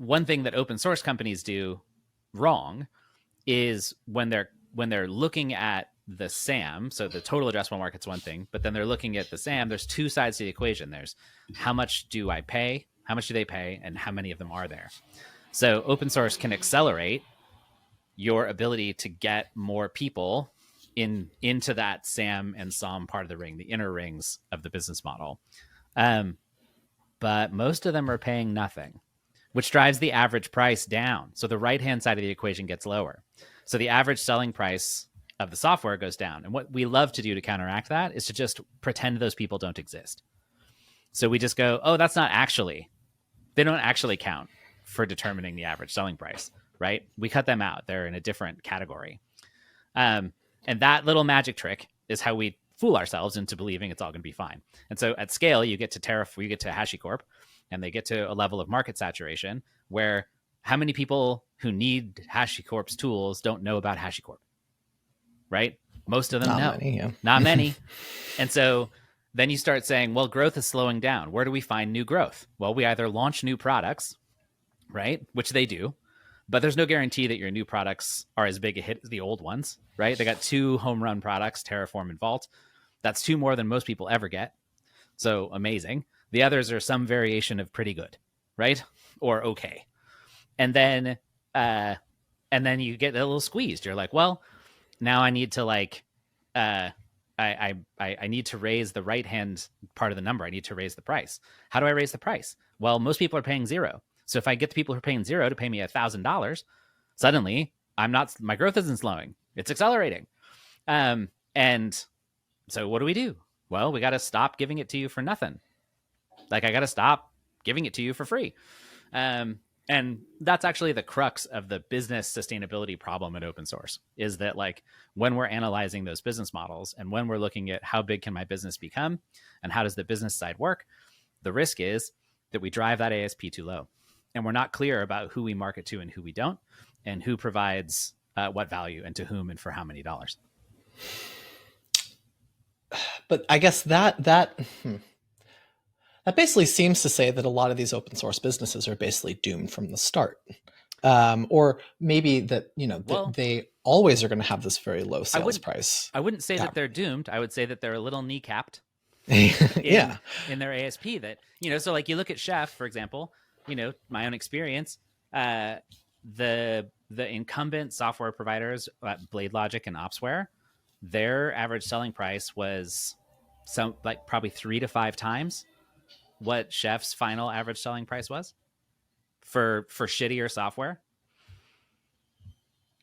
one thing that open source companies do wrong is when they're looking at the SAM, so the total addressable market's one thing, but then they're looking at the SAM, there's two sides to the equation. There's how much do I pay, how much do they pay, and how many of them are there. So open source can accelerate your ability to get more people into that SAM and SOM part of the ring, the inner rings of the business model. But most of them are paying nothing, which drives the average price down. So the right-hand side of the equation gets lower. So the average selling price of the software goes down. And what we love to do to counteract that is to just pretend those people don't exist. So we just go, oh, that's not actually, they don't actually count for determining the average selling price, right? We cut them out. They're in a different category. And that little magic trick is how we fool ourselves into believing it's all going to be fine. And so at scale, you get to Terraform, you get to HashiCorp, and they get to a level of market saturation where how many people who need HashiCorp's tools don't know about HashiCorp, right? Most of them know. Not many. And so then you start saying, well, growth is slowing down. Where do we find new growth? Well, we either launch new products, right? Which they do, but there's no guarantee that your new products are as big a hit as the old ones, right? They got 2 home run products, Terraform and Vault. That's 2 more than most people ever get. So amazing. The others are some variation of pretty good, right? Or okay. And then you get a little squeezed. You're like, well, now I need to I need to raise the right-hand part of the number. I need to raise the price. How do I raise the price? Well, most people are paying 0. So if I get the people who are paying 0 to pay me $1,000, suddenly my growth isn't slowing. It's accelerating. And so what do? Well, we got to stop giving it to you for nothing. I got to stop giving it to you for free. And that's actually the crux of the business sustainability problem in open source, is that when we're analyzing those business models and when we're looking at how big can my business become and how does the business side work, the risk is that we drive that ASP too low. And we're not clear about who we market to and who we don't, and who provides what value and to whom and for how many dollars. But I guess that basically seems to say that a lot of these open source businesses are basically doomed from the start. Or maybe that, they always are going to have this very low sales price. I wouldn't say that they're doomed. I would say that they're a little kneecapped in their ASP that, so you look at Chef, for example, my own experience, the incumbent software providers, BladeLogic and Opsware, their average selling price was probably 3 to 5 times what Chef's final average selling price was for shittier software.